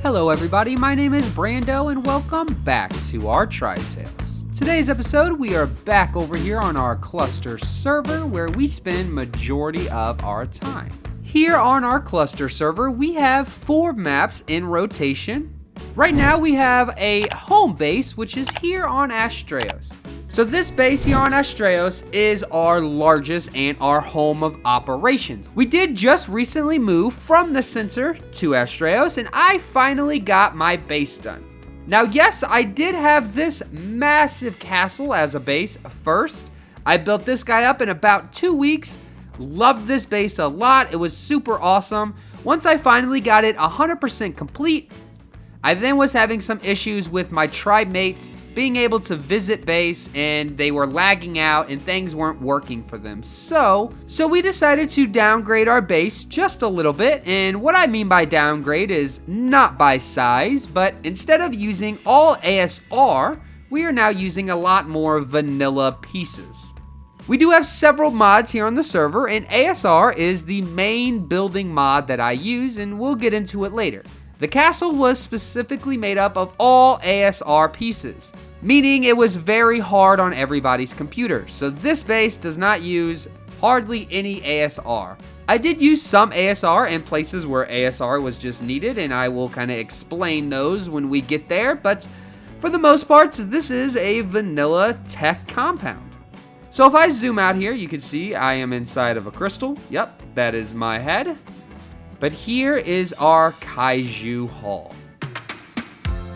Hello everybody, my name is Brando and welcome back to our Tribe Tales. Today's episode, we are back over here on our cluster server where we spend majority of our time. Here on our cluster server, we have 4 maps in rotation. Right now we have a home base, which is here on Astraeos. So this base here on Astraeos is our largest and our home of operations. We did just recently move from the center to Astraeos, and I finally got my base done. Now yes, I did have this massive castle as a base first. I built this guy up in about 2 weeks. Loved this base a lot. It was super awesome. Once I finally got it 100% complete, I then was having some issues with my tribe mates being able to visit base, and they were lagging out and things weren't working for them. So we decided to downgrade our base just a little bit, and what I mean by downgrade is not by size, but instead of using all ASR, we are now using a lot more vanilla pieces. We do have several mods here on the server, and ASR is the main building mod that I use, and we'll get into it later. The castle was specifically made up of all ASR pieces, meaning it was very hard on everybody's computer. So this base does not use hardly any ASR. I did use some ASR in places where ASR was just needed, and I will kind of explain those when we get there, but for the most part, this is a vanilla tech compound. So if I zoom out here, you can see I am inside of a crystal. Yep, that is my head. But here is our Kaiju Hall.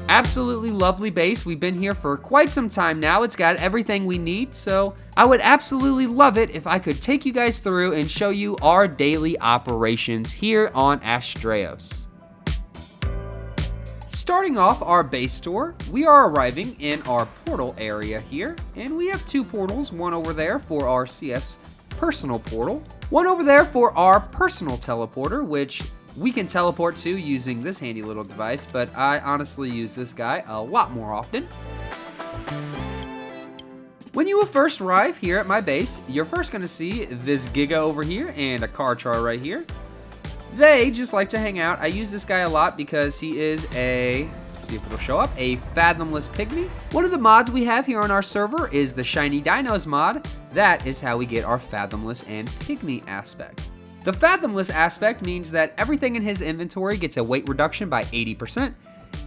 Absolutely lovely base. We've been here for quite some time now. It's got everything we need, so I would absolutely love it if I could take you guys through and show you our daily operations here on Astraeos. Starting off our base tour, we are arriving in our portal area here, and we have 2 portals, one over there for our CS personal portal, one over there for our personal teleporter, which we can teleport to using this handy little device, but I honestly use this guy a lot more often. When you will first arrive here at my base, you're first going to see this Giga over here and a Karchar right here. They just like to hang out. I use this guy a lot because he is a, see if it'll show up, a fathomless pygmy. One of the mods we have here on our server is the Shiny Dinos mod. That is how we get our fathomless and pygmy aspect. The fathomless aspect means that everything in his inventory gets a weight reduction by 80%,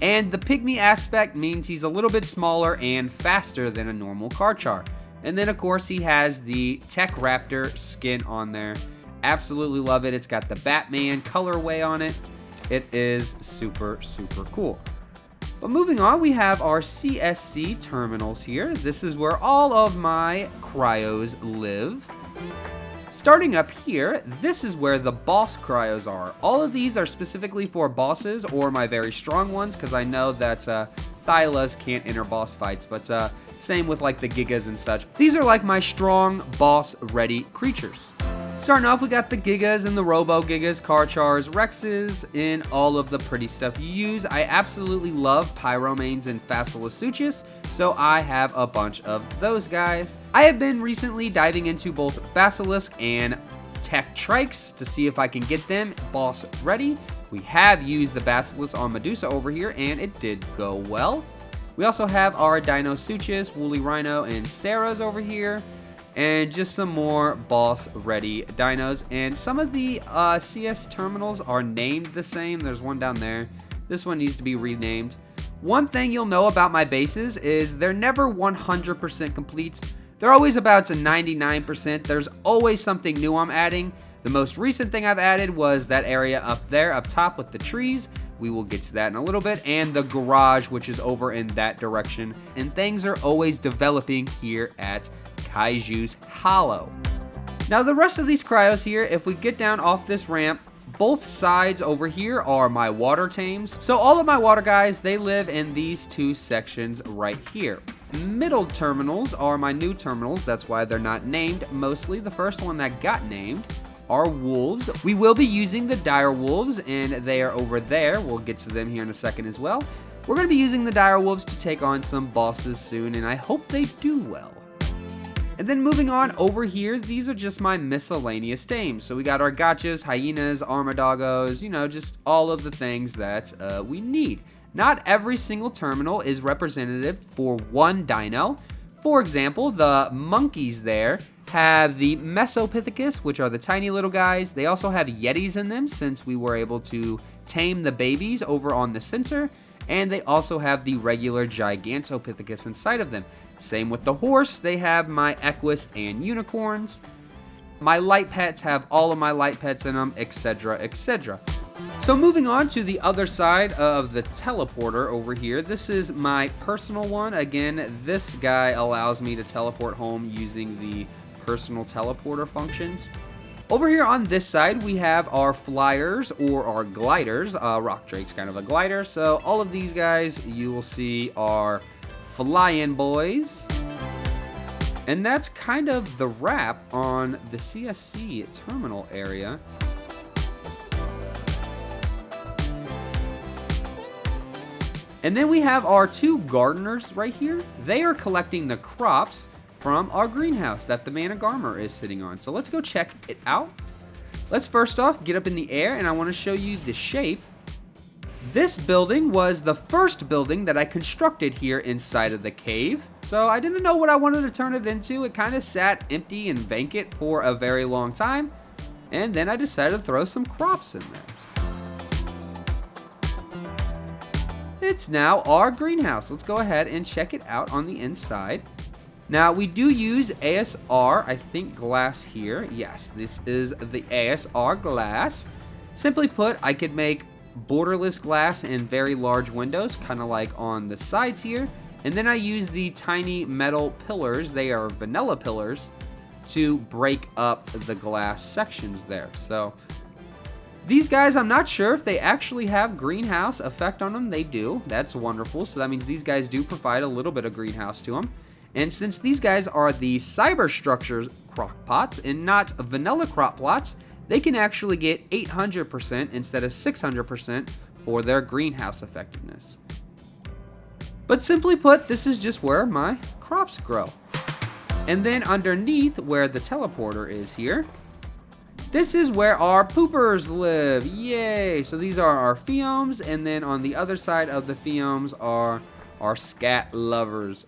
and the pygmy aspect means he's a little bit smaller and faster than a normal Karchar. And then of course he has the Tech Raptor skin on there. Absolutely love it. It's got the Batman colorway on it. It is super, super cool. But moving on, we have our CSC terminals here. This is where all of my cryos live. Starting up here, this is where the boss cryos are. All of these are specifically for bosses or my very strong ones, because I know that Thylas can't enter boss fights, but same with like the Gigas and such. These are like my strong boss ready creatures. Starting off, we got the Gigas and the Robo Gigas, Karchars, Rexes, and all of the pretty stuff you use. I absolutely love Pyromanes and Facilisuchus, so I have a bunch of those guys. I have been recently diving into both Basilisk and Tech Trikes to see if I can get them boss ready. We have used the Basilisk on Medusa over here, and it did go well. We also have our Dinosuchus, Woolly Rhino, and Sarahs over here. And just some more boss ready dinos, and some of the CS terminals are named the same. There's one down there. This one needs to be renamed. One thing you'll know about my bases is they're never 100% complete. They're always about 99%. There's always something new I'm adding. The most recent thing I've added was that area up there up top with the trees. We will get to that in a little bit, and the garage, which is over in that direction. And things are always developing here at Kaiju's Hallow. Now the rest of these cryos here, if we get down off this ramp, both sides over here are my water tames. So all of my water guys, they live in these 2 sections right here. Middle terminals are my new terminals. That's why they're not named. Mostly the first one that got named are wolves. We will be using the dire wolves, and they are over there. We'll get to them here in a second as well. We're going to be using the dire wolves to take on some bosses soon, and I hope they do well. And then moving on over here, these are just my miscellaneous tames. So we got our gachas, hyenas, armadagos, you know, just all of the things that we need. Not every single terminal is representative for one dino. For example, the monkeys there have the Mesopithecus, which are the tiny little guys. They also have yetis in them since we were able to tame the babies over on the sensor. And they also have the regular Gigantopithecus inside of them. Same with the horse, they have my Equus and unicorns. My light pets have all of my light pets in them, etc, etc. So moving on to the other side of the teleporter over here, this is my personal one. Again, this guy allows me to teleport home using the personal teleporter functions. Over here on this side, we have our flyers or our gliders. Rock Drake's kind of a glider. So all of these guys you will see are flying boys. And that's kind of the wrap on the CSC terminal area. And then we have our two gardeners right here. They are collecting the crops from our greenhouse that the man of Garmer is sitting on. So let's go check it out. Let's first off get up in the air, and I want to show you the shape. This building was the first building that I constructed here inside of the cave. So I didn't know what I wanted to turn it into. It kind of sat empty and vacant for a very long time. And then I decided to throw some crops in there. It's now our greenhouse. Let's go ahead and check it out on the inside. Now, we do use ASR, I think, glass here. Yes, this is the ASR glass. Simply put, I could make borderless glass and very large windows, kind of like on the sides here. And then I use the tiny metal pillars, they are vanilla pillars, to break up the glass sections there. So, these guys, I'm not sure if they actually have greenhouse effect on them. They do. That's wonderful. So that means these guys do provide a little bit of greenhouse to them. And since these guys are the cyberstructure crock pots and not vanilla crop plots, they can actually get 800% instead of 600% for their greenhouse effectiveness. But simply put, this is just where my crops grow. And then underneath where the teleporter is here, this is where our poopers live. Yay! So these are our pheomes, and then on the other side of the pheomes are our scat lovers.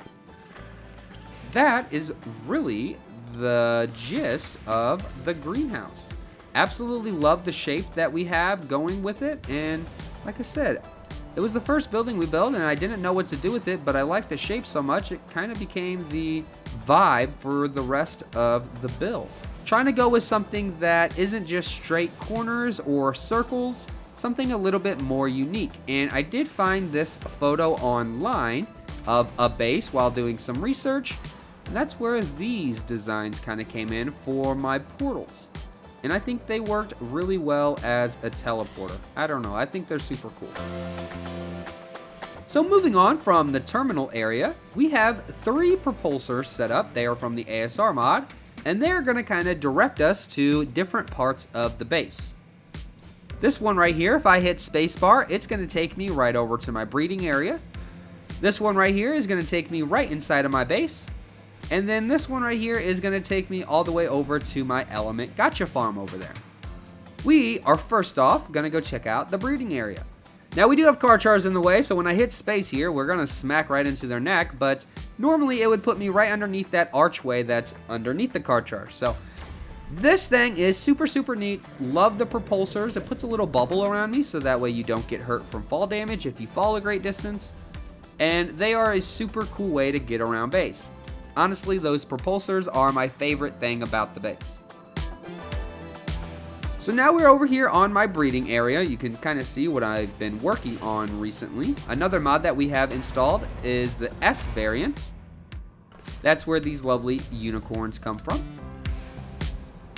That is really the gist of the greenhouse. Absolutely love the shape that we have going with it, and like I said, it was the first building we built and I didn't know what to do with it, but I liked the shape so much it kind of became the vibe for the rest of the build. Trying to go with something that isn't just straight corners or circles, something a little bit more unique. And I did find this photo online of a base while doing some research. And that's where these designs kind of came in for my portals. And I think they worked really well as a teleporter. I don't know, I think they're super cool. So moving on from the terminal area, we have 3 propulsors set up. They are from the ASR mod, and they're going to kind of direct us to different parts of the base. This one right here, if I hit spacebar, it's going to take me right over to my breeding area. This one right here is going to take me right inside of my base. And then this one right here is going to take me all the way over to my element Gacha Farm over there. We are first off going to go check out the breeding area. Now we do have car chars in the way, so when I hit space here, we're going to smack right into their neck, but normally it would put me right underneath that archway that's underneath the car char. So this thing is super, super neat. Love the propulsors. It puts a little bubble around me so that way you don't get hurt from fall damage if you fall a great distance. And they are a super cool way to get around base. Honestly, those propulsors are my favorite thing about the base. So now we're over here on my breeding area. You can kind of see what I've been working on recently. Another mod that we have installed is the S variant. That's where these lovely unicorns come from.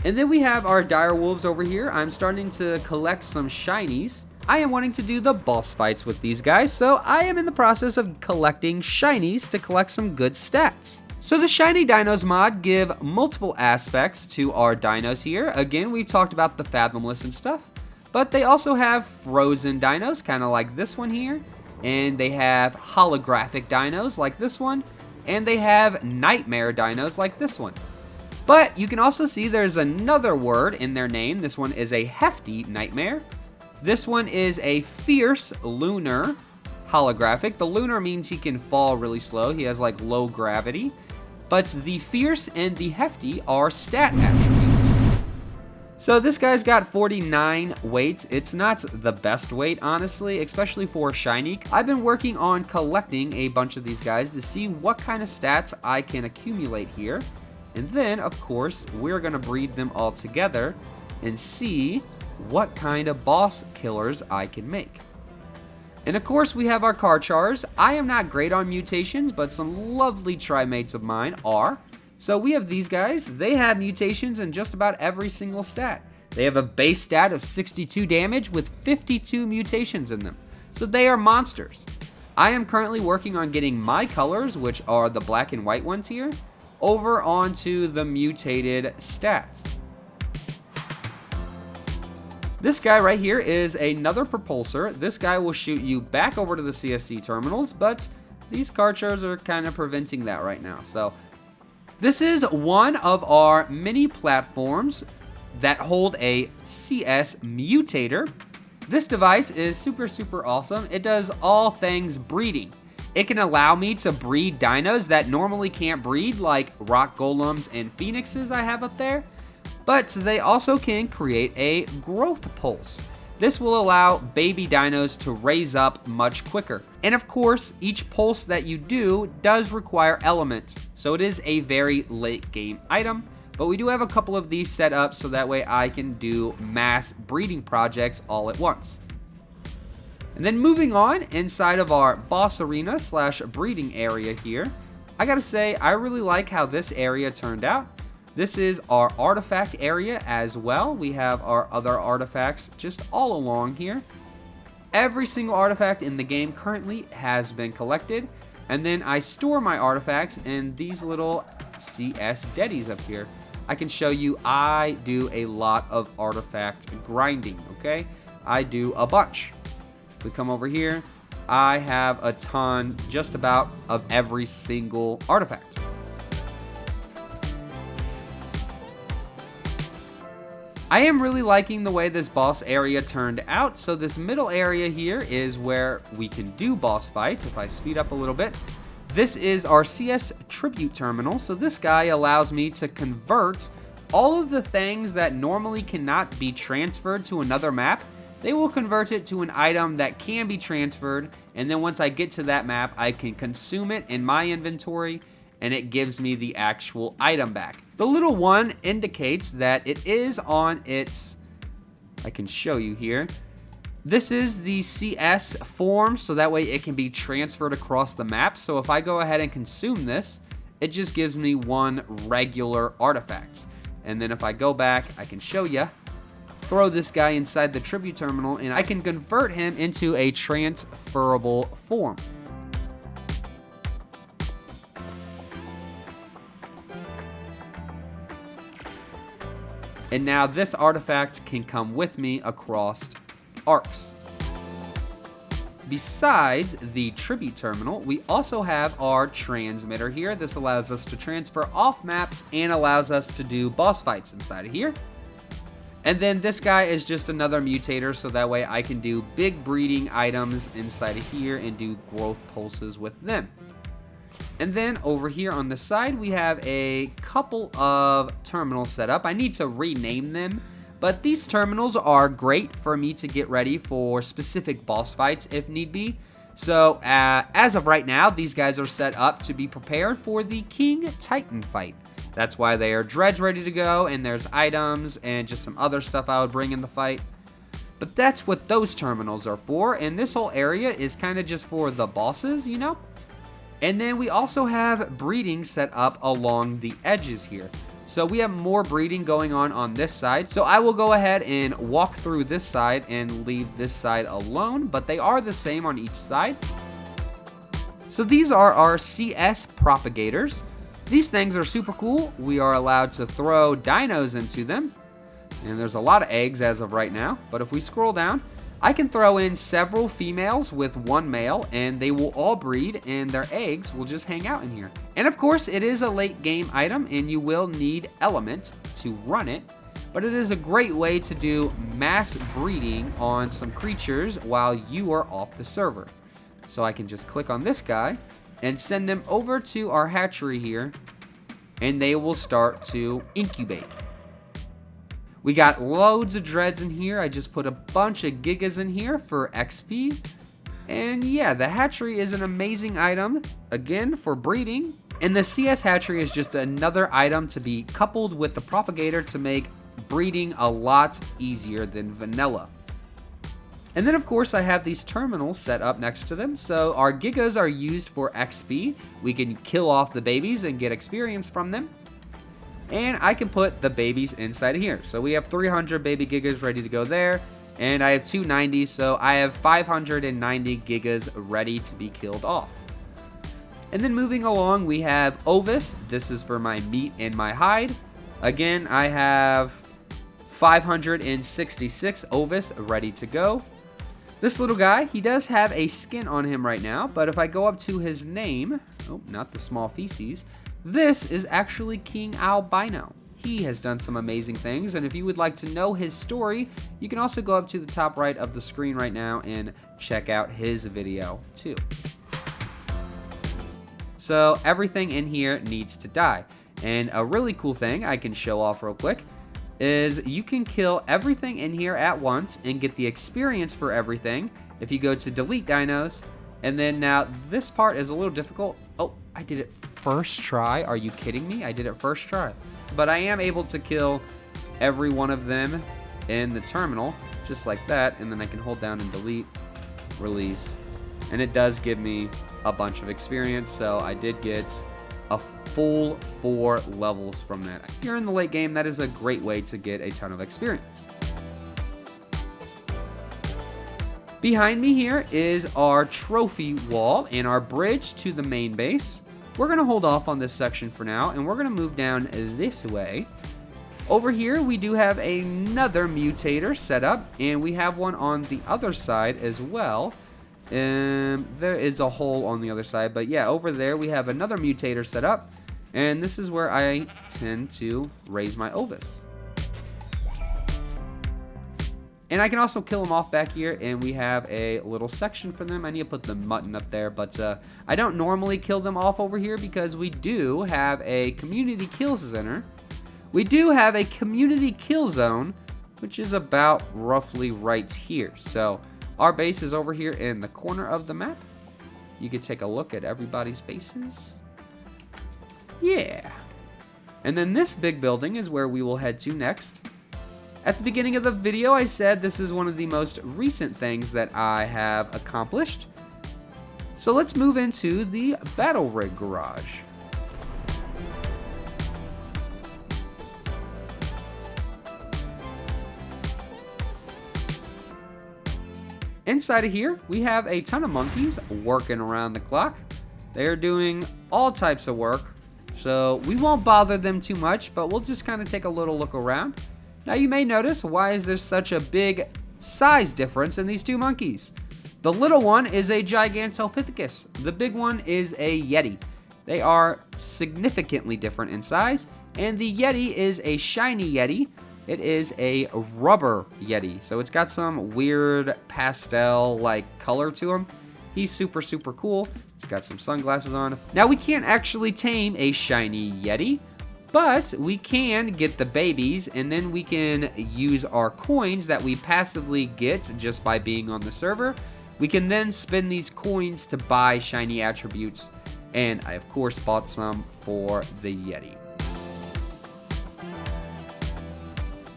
And then we have our dire wolves over here. I'm starting to collect some shinies. I am wanting to do the boss fights with these guys, so I am in the process of collecting shinies to collect some good stats. So the Shiny Dinos mod give multiple aspects to our dinos here. Again, we've talked about the Fathomless and stuff, but they also have frozen dinos, kind of like this one here, and they have holographic dinos like this one, and they have nightmare dinos like this one. But you can also see there's another word in their name. This one is a hefty nightmare. This one is a fierce lunar holographic. The lunar means he can fall really slow. He has like low gravity. But the fierce and the hefty are stat attributes. So this guy's got 49 weight. It's not the best weight, honestly, especially for shiny. I've been working on collecting a bunch of these guys to see what kind of stats I can accumulate here. And then, of course, we're going to breed them all together and see what kind of boss killers I can make. And of course, we have our Karchars. I am not great on mutations, but some lovely trimates of mine are. So we have these guys. They have mutations in just about every single stat. They have a base stat of 62 damage with 52 mutations in them. So they are monsters. I am currently working on getting my colors, which are the black and white ones here, over onto the mutated stats. This guy right here is another propulsor. This guy will shoot you back over to the CSC terminals, but these Karchars are kind of preventing that right now. So this is one of our mini platforms that hold a CS mutator. This device is super awesome. It does all things breeding. It can allow me to breed dinos that normally can't breed, like rock golems and phoenixes I have up there. But they also can create a growth pulse. This will allow baby dinos to raise up much quicker. And of course, each pulse that you do does require elements, so it is a very late game item. But we do have a couple of these set up so that way I can do mass breeding projects all at once. And then moving on inside of our boss arena / breeding area here, I gotta say I really like how this area turned out. This is our artifact area as well. We have our other artifacts just all along here. Every single artifact in the game currently has been collected. And then I store my artifacts in these little CS deddies up here. I can show you I do a lot of artifact grinding, okay? I do a bunch. If we come over here, I have a ton just about of every single artifact. I am really liking the way this boss area turned out. So this middle area here is where we can do boss fights. If I speed up a little bit, this is our CS tribute terminal. So this guy allows me to convert all of the things that normally cannot be transferred to another map. They will convert it to an item that can be transferred. And then once I get to that map, I can consume it in my inventory and it gives me the actual item back. The little one indicates that it is on its, I can show you here. This is the CS form, so that way it can be transferred across the map. So if I go ahead and consume this, it just gives me one regular artifact. And then if I go back, I can show you, throw this guy inside the tribute terminal, and I can convert him into a transferable form. And now this artifact can come with me across arcs. Besides the tribute terminal, we also have our transmitter here. This allows us to transfer off maps and allows us to do boss fights inside of here. And then this guy is just another mutator, so that way I can do big breeding items inside of here and do growth pulses with them. And then over here on the side, we have a couple of terminals set up. I need to rename them, but these terminals are great for me to get ready for specific boss fights if need be. So as of right now, these guys are set up to be prepared for the King Titan fight. That's why they are dredge ready to go, and there's items and just some other stuff I would bring in the fight. But that's what those terminals are for, and this whole area is kind of just for the bosses, you know? And then we also have breeding set up along the edges here. So we have more breeding going on this side. So I will go ahead and walk through this side and leave this side alone, but they are the same on each side. So these are our CS propagators. These things are super cool. We are allowed to throw dinos into them. And there's a lot of eggs as of right now. But if we scroll down, I can throw in several females with one male, and they will all breed, and their eggs will just hang out in here. And of course, it is a late game item, and you will need element to run it, but it is a great way to do mass breeding on some creatures while you are off the server. So I can just click on this guy and send them over to our hatchery here, and they will start to incubate. We got loads of dreads in here. I just put a bunch of gigas in here for XP. And yeah, the hatchery is an amazing item, again, for breeding. And the CS hatchery is just another item to be coupled with the propagator to make breeding a lot easier than vanilla. And then of course I have these terminals set up next to them. So our gigas are used for XP. We can kill off the babies and get experience from them. And I can put the babies inside of here. So we have 300 baby gigas ready to go there. And I have 290, so I have 590 gigas ready to be killed off. And then moving along, we have Ovis. This is for my meat and my hide. Again, I have 566 Ovis ready to go. This little guy, he does have a skin on him right now, but if I go up to his name, oh, not the small feces, this is actually King Albino. He has done some amazing things, and if you would like to know his story, you can also go up to the top right of the screen right now and check out his video too. So everything in here needs to die. And a really cool thing I can show off real quick is you can kill everything in here at once and get the experience for everything if you go to delete dinos. And then now this part is a little difficult. Oh, I did it first try. Are you kidding me? I did it first try. But I am able to kill every one of them in the terminal, just like that. And then I can hold down and delete, release. And it does give me a bunch of experience. So I did get a full 4 levels from that. If you're in the late game, that is a great way to get a ton of experience. Behind me here is our trophy wall and our bridge to the main base. We're going to hold off on this section for now, and we're going to move down this way. Over here, we do have another mutator set up, and we have one on the other side as well. There is a hole on the other side, but yeah, over there we have another mutator set up, and this is where I tend to raise my Ovis. And I can also kill them off back here, and we have a little section for them. I need to put the mutton up there, but I don't normally kill them off over here because we do have a community kill center. We do have a community kill zone, which is about roughly right here. So our base is over here in the corner of the map. You can take a look at everybody's bases. Yeah. And then this big building is where we will head to next. At the beginning of the video, I said this is one of the most recent things that I have accomplished. So let's move into the battle rig garage. Inside of here, we have a ton of monkeys working around the clock. They are doing all types of work, so we won't bother them too much, but we'll just kind of take a little look around. Now you may notice, why is there such a big size difference in these two monkeys? The little one is a Gigantopithecus. The big one is a Yeti. They are significantly different in size, and the Yeti is a shiny Yeti. It is a rubber Yeti, so it's got some weird pastel-like color to him. He's super, super cool. He's got some sunglasses on. Now we can't actually tame a shiny Yeti, but we can get the babies, and then we can use our coins that we passively get just by being on the server. We can then spend these coins to buy shiny attributes, and I of course bought some for the Yeti.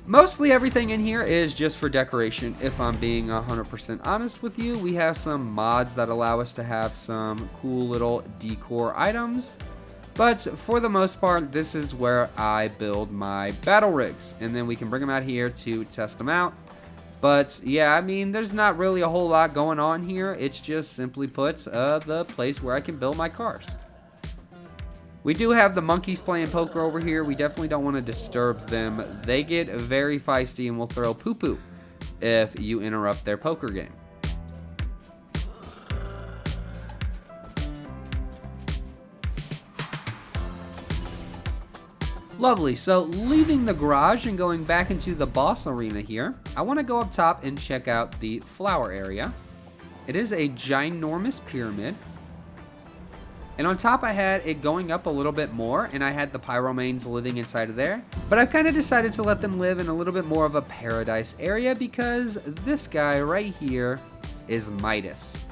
Mostly everything in here is just for decoration, if I'm being 100% honest with you. We have some mods that allow us to have some cool little decor items. But for the most part, this is where I build my battle rigs. And then we can bring them out here to test them out. But yeah, I mean, there's not really a whole lot going on here. It's just simply put the place where I can build my cars. We do have the monkeys playing poker over here. We definitely don't want to disturb them. They get very feisty and will throw poo-poo. if you interrupt their poker game. Lovely, so leaving the garage and going back into the boss arena here, I want to go up top and check out the flower area. It is a ginormous pyramid. And on top I had it going up a little bit more, and I had the pyromanes living inside of there. But I've kind of decided to let them live in a little bit more of a paradise area because this guy right here is Midas.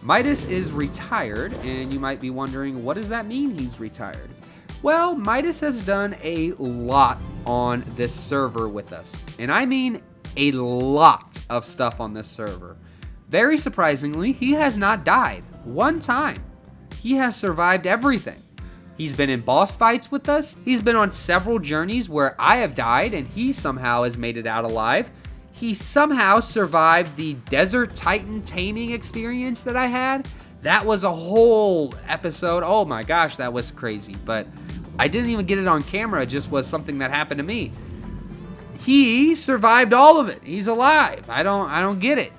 Midas is retired, and you might be wondering, what does that mean he's retired? Well, Midas has done a lot on this server with us. And I mean a lot of stuff on this server. Very surprisingly, he has not died one time. He has survived everything. He's been in boss fights with us. He's been on several journeys where I have died and he somehow has made it out alive. He somehow survived the Desert Titan taming experience that I had. That was a whole episode. Oh my gosh, that was crazy. But I didn't even get it on camera. It just was something that happened to me. He survived all of it. He's alive. I don't get it.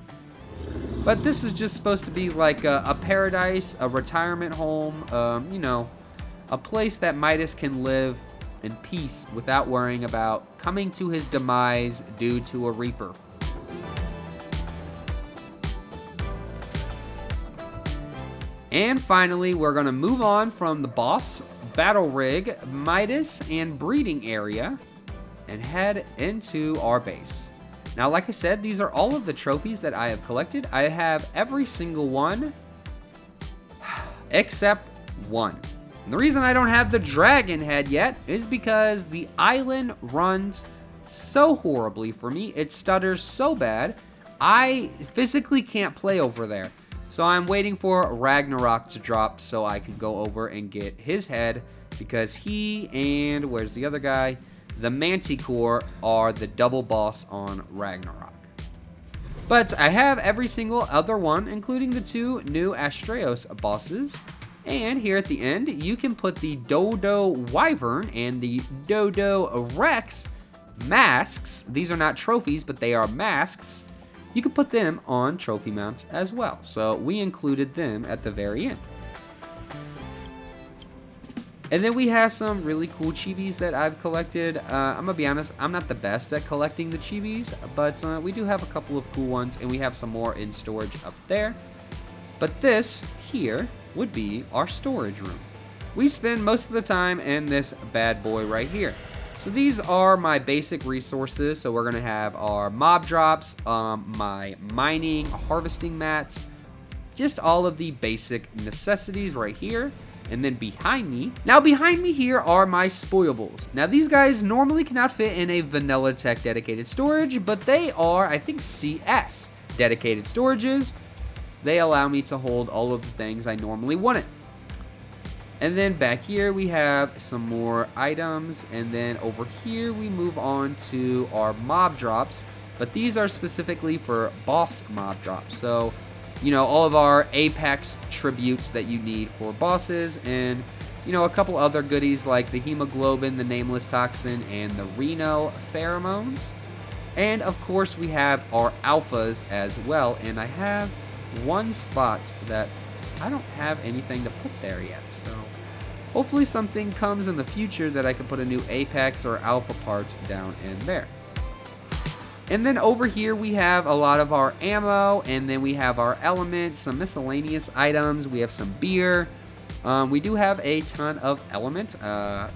But this is just supposed to be like a paradise, a retirement home, you know, a place that Midas can live in peace without worrying about coming to his demise due to a Reaper. And finally, we're going to move on from the boss, battle rig, Midas, and breeding area and head into our base. Now, like I said, these are all of the trophies that I have collected. I have every single one except one. And the reason I don't have the dragon head yet is because the island runs so horribly for me. It stutters so bad. I physically can't play over there. So I'm waiting for Ragnarok to drop so I can go over and get his head, because he and, where's the other guy? The Manticore are the double boss on Ragnarok. But I have every single other one, including the two new Astraeos bosses. And here at the end, you can put the Dodo Wyvern and the Dodo Rex masks. These are not trophies, but they are masks. You can put them on trophy mounts as well. So we included them at the very end. And then we have some really cool chibis that I've collected. I'm gonna be honest, I'm not the best at collecting the chibis, but we do have a couple of cool ones, and we have some more in storage up there. But this here would be our storage room. We spend most of the time in this bad boy right here. So these are my basic resources. So we're gonna have our mob drops, my mining, harvesting mats, just all of the basic necessities right here. And then behind me here are my spoilables. Now these guys normally cannot fit in a vanilla tech dedicated storage, but they are, I think, CS dedicated storages. They allow me to hold all of the things I normally wouldn't. And then back here we have some more items, and then over here we move on to our mob drops, but these are specifically for boss mob drops. So, you know, all of our Apex tributes that you need for bosses, and, you know, a couple other goodies like the hemoglobin, the nameless toxin, and the Reno pheromones. And of course we have our alphas as well, and I have one spot that I don't have anything to put there yet, so hopefully something comes in the future that I can put a new Apex or Alpha part down in there. And then over here we have a lot of our ammo, and then we have our elements, some miscellaneous items, we have some beer. We do have a ton of element.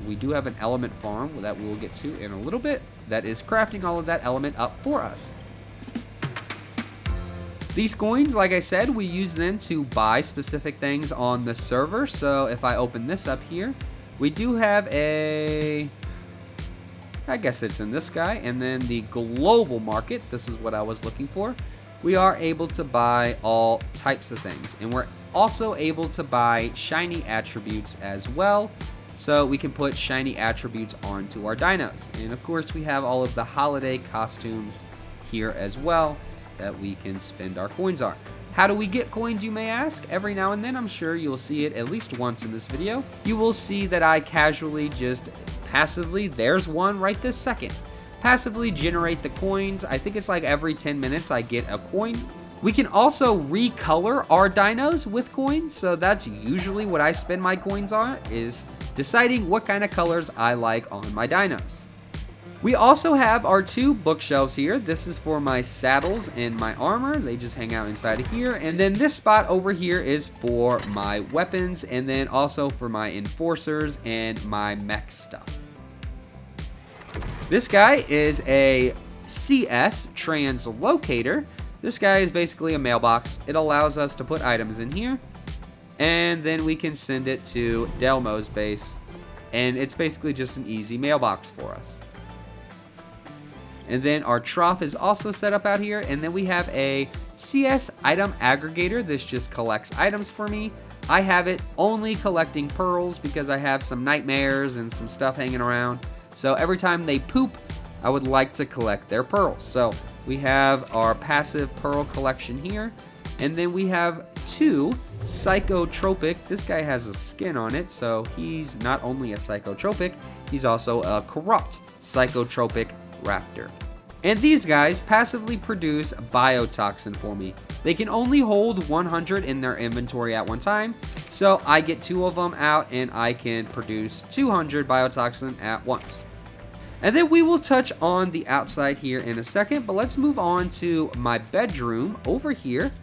We do have an element farm that we will get to in a little bit that is crafting all of that element up for us. These coins, like I said, we use them to buy specific things on the server. So if I open this up here, we do have a, I guess it's in this guy, and then the global market, this is what I was looking for. We are able to buy all types of things, and we're also able to buy shiny attributes as well. So we can put shiny attributes onto our dinos. And of course we have all of the holiday costumes here as well that we can spend our coins on. How do we get coins, you may ask? Every now and then, I'm sure you'll see it at least once in this video. You will see that I casually just passively, there's one right this second. passively generate the coins. I think it's like every 10 minutes I get a coin. We can also recolor our dinos with coins, so that's usually what I spend my coins on, is deciding what kind of colors I like on my dinos. We also have our 2 bookshelves here. This is for my saddles and my armor. They just hang out inside of here. And then this spot over here is for my weapons, and then also for my enforcers and my mech stuff. This guy is a CS translocator. This guy is basically a mailbox. It allows us to put items in here, and then we can send it to Delmo's base, and it's basically just an easy mailbox for us. And then our trough is also set up out here, and then we have a CS item aggregator. This just collects items for me. I have it only collecting pearls because I have some nightmares and some stuff hanging around. So every time they poop, I would like to collect their pearls. So we have our passive pearl collection here, and then we have 2 psychotropic. This guy has a skin on it, so he's not only a psychotropic, he's also a corrupt psychotropic raptor. And these guys passively produce biotoxin for me. They can only hold 100 in their inventory at one time, so I get 2 of them out and I can produce 200 biotoxin at once. And then we will touch on the outside here in a second, but let's move on to my bedroom over here.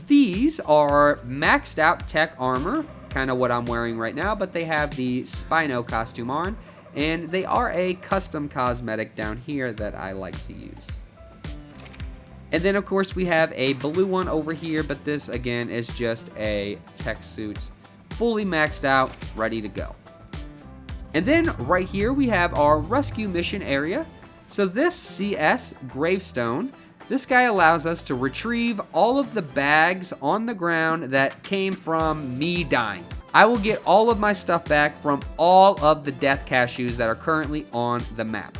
These are maxed out tech armor, kind of what I'm wearing right now, but they have the Spino costume on, and they are a custom cosmetic down here that I like to use. And then of course we have a blue one over here, but this again is just a tech suit, fully maxed out, ready to go. And then right here we have our rescue mission area. So this CS gravestone, this guy allows us to retrieve all of the bags on the ground that came from me dying. I will get all of my stuff back from all of the death cashews that are currently on the map.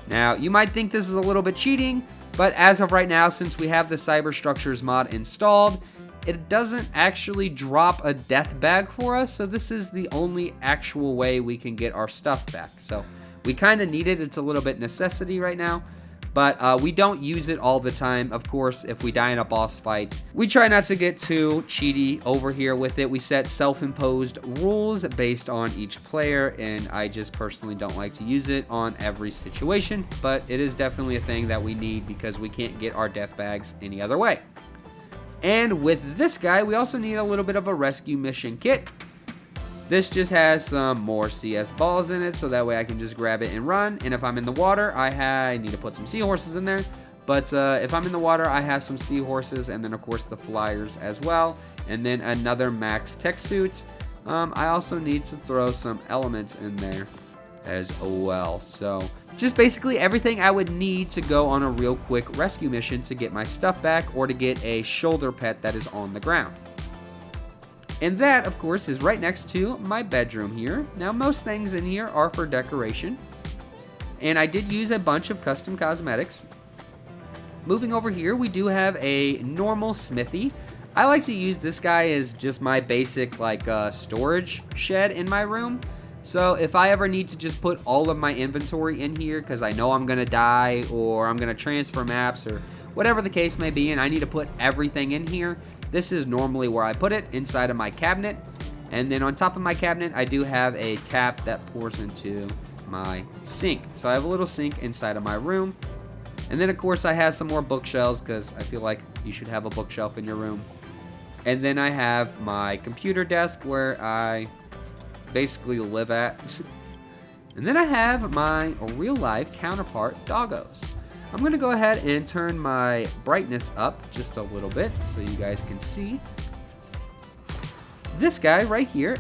Now, you might think this is a little bit cheating, but as of right now, since we have the Cyberstructures mod installed, it doesn't actually drop a death bag for us, so this is the only actual way we can get our stuff back. So we kind of need it. It's a little bit necessity right now, but we don't use it all the time. Of course, if we die in a boss fight, we try not to get too cheaty over here with it. We set self-imposed rules based on each player, and I just personally don't like to use it on every situation, but it is definitely a thing that we need because we can't get our death bags any other way. And with this guy, we also need a little bit of a rescue mission kit. This just has some more CS balls in it, so that way I can just grab it and run. And if I'm in the water, I need to put some seahorses in there. But if I'm in the water, I have some seahorses, and then of course the flyers as well. And then another max tech suit. I also need to throw some elements in there as well. So just basically everything I would need to go on a real quick rescue mission to get my stuff back or to get a shoulder pet that is on the ground. And that, of course, is right next to my bedroom here. Now, most things in here are for decoration, and I did use a bunch of custom cosmetics. Moving over here, we do have a normal smithy. I like to use this guy as just my basic storage shed in my room. So if I ever need to just put all of my inventory in here because I know I'm going to die or I'm going to transfer maps or whatever the case may be, and I need to put everything in here, this is normally where I put it, inside of my cabinet. And then on top of my cabinet, I do have a tap that pours into my sink. So I have a little sink inside of my room. And then of course I have some more bookshelves because I feel like you should have a bookshelf in your room. And then I have my computer desk where I basically live at. And then I have my real life counterpart doggos. I'm going to go ahead and turn my brightness up just a little bit so you guys can see. This guy right here,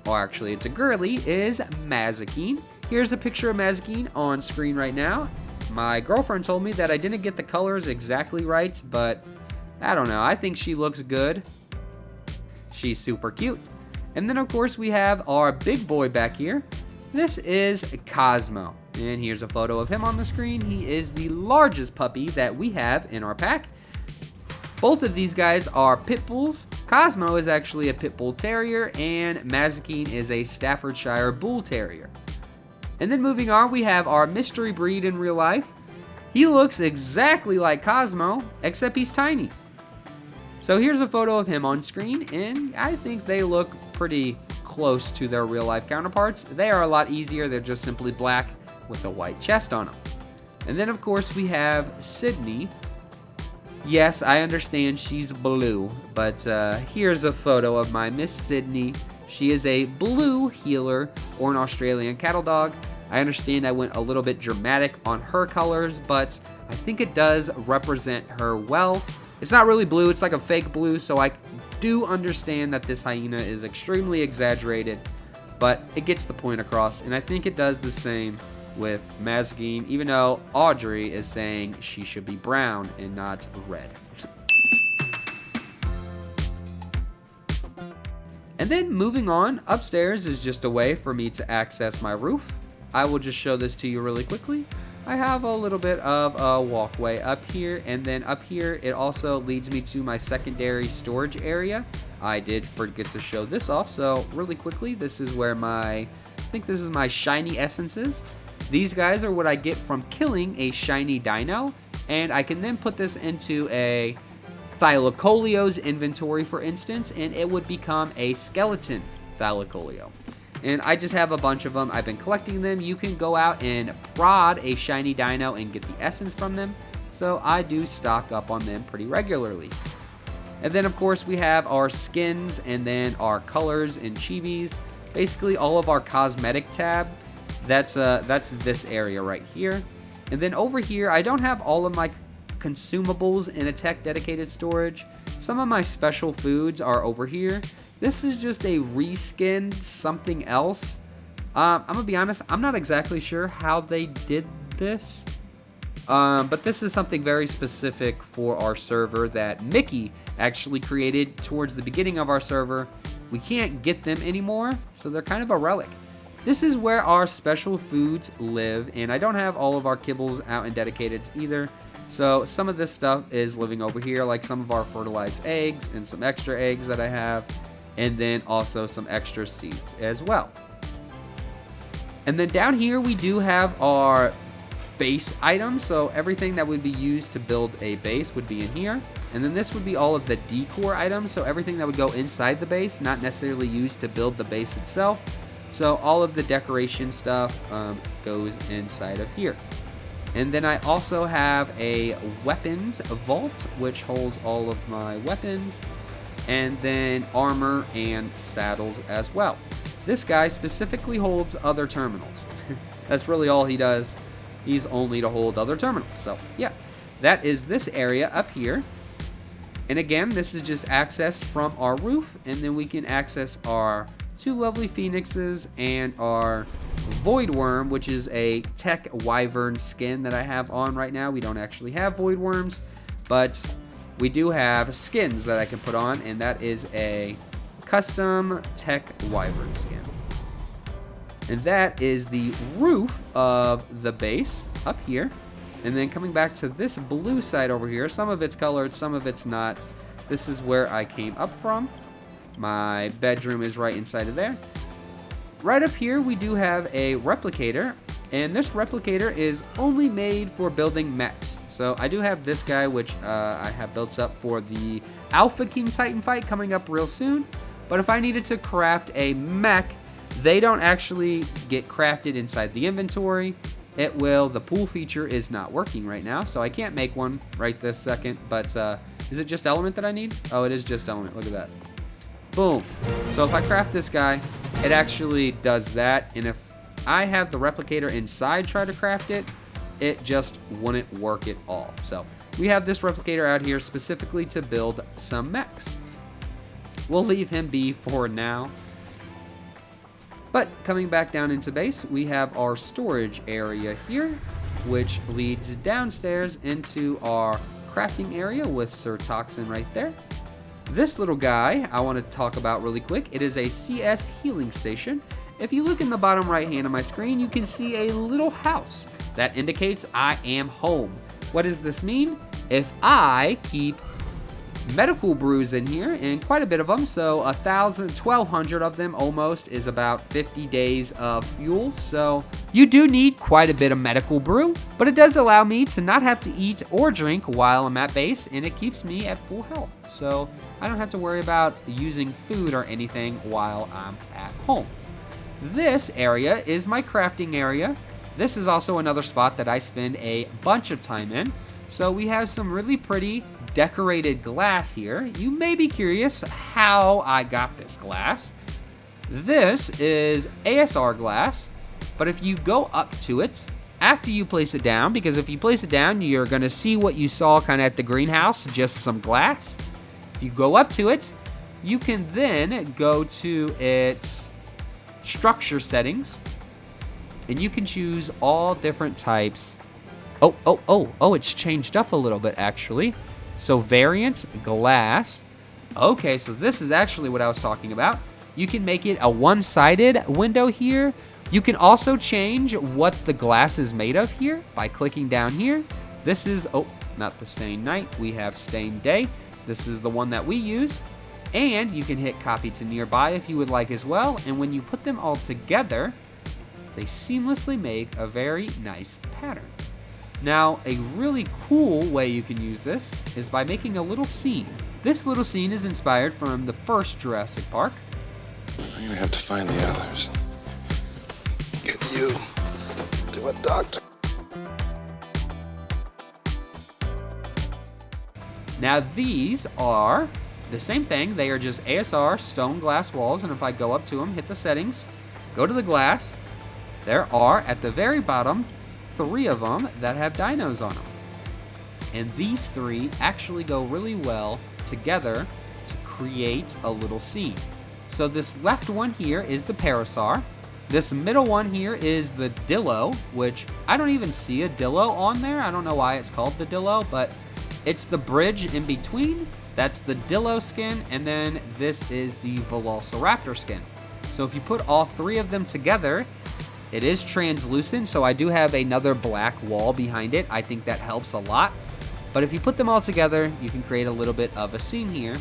or actually it's a girly, is Mazikeen. Here's a picture of Mazikeen on screen right now. My girlfriend told me that I didn't get the colors exactly right, but I don't know. I think she looks good. She's super cute. And then of course we have our big boy back here. This is Cosmo. And here's a photo of him on the screen. He is the largest puppy that we have in our pack. Both of these guys are pit bulls. Cosmo is actually a pit bull terrier, and Mazikeen is a Staffordshire bull terrier. And then moving on, we have our mystery breed in real life. He looks exactly like Cosmo, except he's tiny. So here's a photo of him on screen, and I think they look pretty close to their real life counterparts. They are a lot easier. They're just simply black with a white chest on them. And then of course we have Sydney. Yes, I understand she's blue, but here's a photo of my Miss Sydney. She is a blue healer or an Australian cattle dog. I understand I went a little bit dramatic on her colors, but I think it does represent her well. It's not really blue, it's like a fake blue, so I do understand that this hyena is extremely exaggerated, but it gets the point across, and I think it does the same with Mazgeen, even though Audrey is saying she should be brown and not red. And then moving on, upstairs is just a way for me to access my roof. I will just show this to you really quickly. I have a little bit of a walkway up here, and then up here it also leads me to my secondary storage area. I did forget to show this off, so really quickly, this is where I think this is my shiny essences. These guys are what I get from killing a shiny dino, and I can then put this into a Thylacolio's inventory, for instance, and it would become a skeleton Thylacolio. And I just have a bunch of them. I've been collecting them. You can go out and prod a shiny dino and get the essence from them, so I do stock up on them pretty regularly. And then of course we have our skins and then our colors and chibis. Basically all of our cosmetic tab. That's this area right here. And then over here, I don't have all of my consumables in a tech dedicated storage. Some of my special foods are over here. This is just a reskinned something else. I'm gonna be honest, I'm not exactly sure how they did this. But this is something very specific for our server that Mickey actually created towards the beginning of our server. We can't get them anymore, so they're kind of a relic. This is where our special foods live, and I don't have all of our kibbles out in dedicated either. So some of this stuff is living over here, like some of our fertilized eggs and some extra eggs that I have, and then also some extra seeds as well. And then down here we do have our base items, so everything that would be used to build a base would be in here. And then this would be all of the decor items, so everything that would go inside the base, not necessarily used to build the base itself. So all of the decoration stuff goes inside of here. And then I also have a weapons vault, which holds all of my weapons, and then armor and saddles as well. This guy specifically holds other terminals. That's really all he does. He's only to hold other terminals. So yeah, that is this area up here. And again, this is just accessed from our roof, and then we can access our two lovely phoenixes and our void worm, which is a tech wyvern skin that I have on right now. We don't actually have void worms, but we do have skins that I can put on, and that is a custom tech wyvern skin. And that is the roof of the base up here. And then coming back to this blue side over here, some of it's colored, some of it's not. This is where I came up from. My bedroom is right inside of there. Right up here we do have a replicator, and this replicator is only made for building mechs. So I do have this guy, which I have built up for the Alpha King Titan fight coming up real soon. But if I needed to craft a mech, they don't actually get crafted inside the inventory. It will. The pool feature is not working right now, so I can't make one right this second. But is it just element that I need? Oh, it is just element. Look at that. Boom. So if I craft this guy, it actually does that. And if I have the replicator inside try to craft it, it just wouldn't work at all. So we have this replicator out here specifically to build some mechs. We'll leave him be for now. But coming back down into base, we have our storage area here, which leads downstairs into our crafting area with Sir Toxin right there. This little guy I want to talk about really quick. It is a CS healing station. If you look in the bottom right hand of my screen, you can see a little house. That indicates I am home. What does this mean? If I keep medical brews in here, and quite a bit of them. So 1,200 of them almost is about 50 days of fuel. So you do need quite a bit of medical brew, but it does allow me to not have to eat or drink while I'm at base, and it keeps me at full health. So I don't have to worry about using food or anything while I'm at home. This area is my crafting area. This is also another spot that I spend a bunch of time in. So we have some really pretty decorated glass here. You may be curious how I got this glass. This is ASR glass, but if you go up to it after you place it down, because if you place it down, you're gonna see what you saw kind of at the greenhouse, just some glass. If you go up to it, you can then go to its structure settings, and you can choose all different types. Oh, it's changed up a little bit actually. So variant, glass. Okay, so this is actually what I was talking about. You can make it a one-sided window here. You can also change what the glass is made of here by clicking down here. This is, not the stained night, we have stained day. This is the one that we use. And you can hit copy to nearby if you would like as well. And when you put them all together, they seamlessly make a very nice pattern. Now, a really cool way you can use this is by making a little scene. This little scene is inspired from the first Jurassic Park. I'm gonna have to find the others. Get you to a doctor. Now, these are the same thing. They are just ASR stone glass walls, and if I go up to them, hit the settings, go to the glass, there are, at the very bottom, 3 of them that have dinos on them. And these 3 actually go really well together to create a little scene. So this left one here is the Parasaur. This middle one here is the Dillo, which I don't even see a Dillo on there. I don't know why it's called the Dillo, but it's the bridge in between. That's the Dillo skin, and then this is the Velociraptor skin. So if you put all 3 of them together, it is translucent, so I do have another black wall behind it. I think that helps a lot. But if you put them all together, you can create a little bit of a scene here.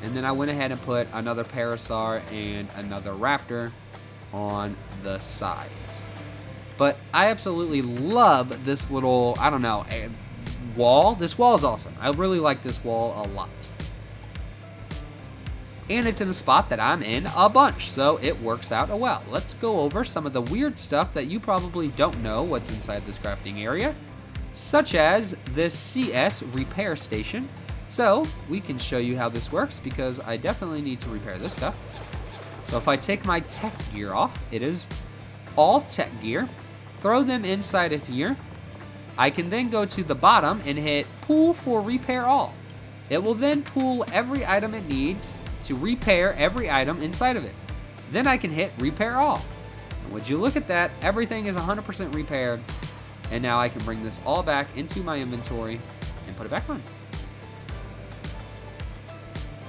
And then I went ahead and put another Parasaur and another Raptor on the sides. But I absolutely love this little, I don't know, wall. This wall is awesome. I really like this wall a lot. And it's in a spot that I'm in a bunch, so it works out well. Let's go over some of the weird stuff that you probably don't know what's inside this crafting area, such as this CS repair station. So we can show you how this works, because I definitely need to repair this stuff. So if I take my tech gear off, it is all tech gear, throw them inside of here. I can then go to the bottom and hit pull for repair all. It will then pull every item it needs to repair every item inside of it. Then I can hit repair all. And would you look at that, everything is 100% repaired. And now I can bring this all back into my inventory and put it back on.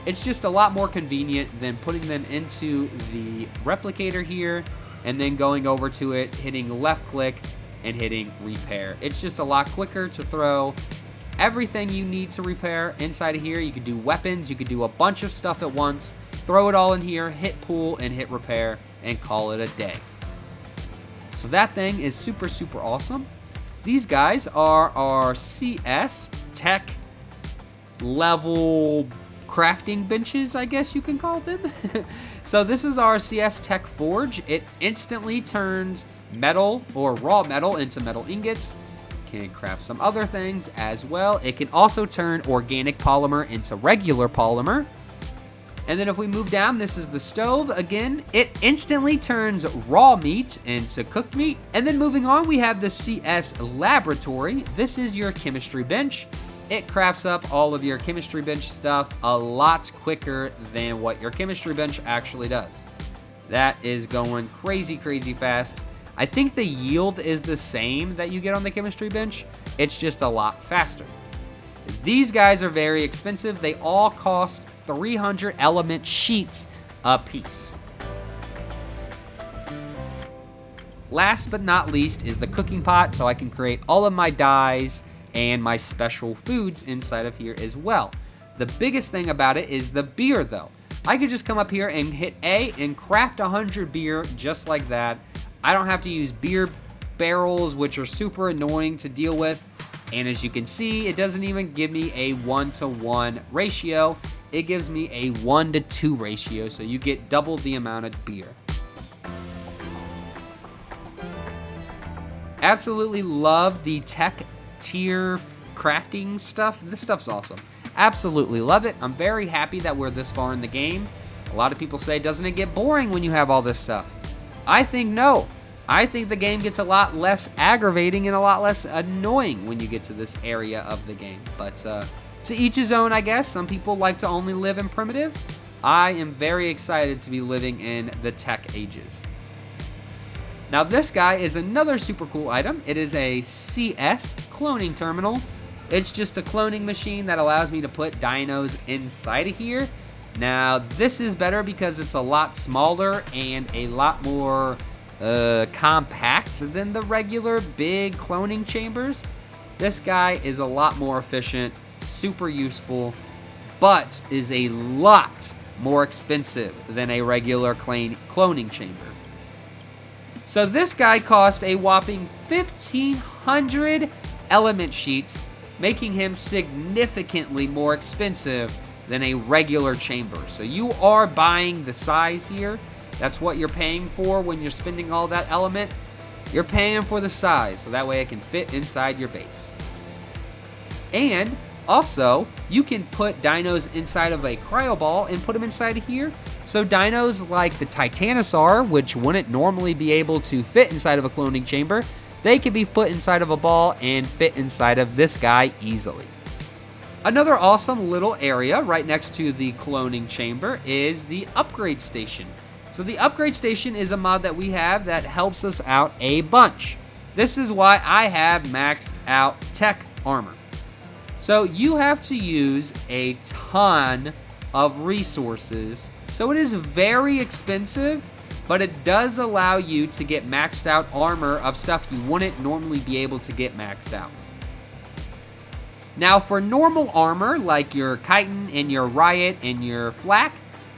It's just a lot more convenient than putting them into the replicator here and then going over to it, hitting left click and hitting repair. It's just a lot quicker to throw everything you need to repair inside of here. You could do weapons, you could do a bunch of stuff at once, throw it all in here, hit pull and hit repair, and call it a day. So that thing is super, super awesome. These guys are our CS tech level crafting benches, I guess you can call them. So this is our CS tech forge. It instantly turns metal or raw metal into metal ingots. Can craft some other things as well. It can also turn organic polymer into regular polymer. And then if we move down, this is the stove. Again, it instantly turns raw meat into cooked meat. And then moving on, we have the CS laboratory. This is your chemistry bench. It crafts up all of your chemistry bench stuff a lot quicker than what your chemistry bench actually does. That is going crazy, crazy fast. I think the yield is the same that you get on the chemistry bench. It's just a lot faster. These guys are very expensive. They all cost 300 element sheets a piece. Last but not least is the cooking pot, so I can create all of my dyes and my special foods inside of here as well. The biggest thing about it is the beer though. I could just come up here and hit A and craft 100 beer just like that. I don't have to use beer barrels, which are super annoying to deal with. And as you can see, it doesn't even give me a 1-to-1 ratio. It gives me a 1-to-2 ratio, so you get double the amount of beer. Absolutely love the tech tier crafting stuff. This stuff's awesome. Absolutely love it. I'm very happy that we're this far in the game. A lot of people say, doesn't it get boring when you have all this stuff? I think no. I think the game gets a lot less aggravating and a lot less annoying when you get to this area of the game. But to each his own, I guess. Some people like to only live in primitive. I am very excited to be living in the tech ages. Now this guy is another super cool item. It is a CS cloning terminal. It's just a cloning machine that allows me to put dinos inside of here. Now this is better because it's a lot smaller and a lot more compact than the regular big cloning chambers. This guy is a lot more efficient, super useful, but is a lot more expensive than a regular cloning chamber. So this guy cost a whopping 1,500 element sheets, making him significantly more expensive than a regular chamber. So you are buying the size here. That's what you're paying for when you're spending all that element. You're paying for the size, so that way it can fit inside your base. And also, you can put dinos inside of a cryo ball and put them inside of here. So dinos like the Titanosaur, which wouldn't normally be able to fit inside of a cloning chamber, they can be put inside of a ball and fit inside of this guy easily. Another awesome little area right next to the cloning chamber is the upgrade station. So the upgrade station is a mod that we have that helps us out a bunch. This is why I have maxed out tech armor. So you have to use a ton of resources. So it is very expensive, but it does allow you to get maxed out armor of stuff you wouldn't normally be able to get maxed out. Now for normal armor, like your chitin and your riot and your flak,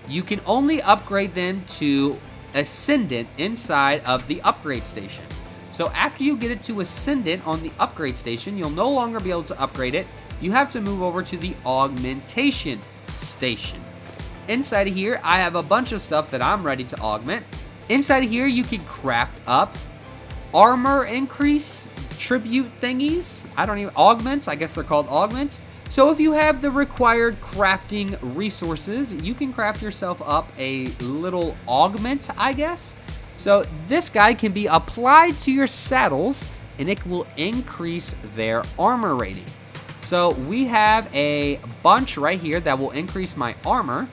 you can only upgrade them to Ascendant inside of the upgrade station. So after you get it to Ascendant on the upgrade station, you'll no longer be able to upgrade it. You have to move over to the augmentation station. Inside of here, I have a bunch of stuff that I'm ready to augment. Inside of here, you can craft up armor increase tribute thingies. Augments, I guess they're called augments. So if you have the required crafting resources, you can craft yourself up a little augment, I guess. So this guy can be applied to your saddles and it will increase their armor rating. So we have a bunch right here that will increase my armor.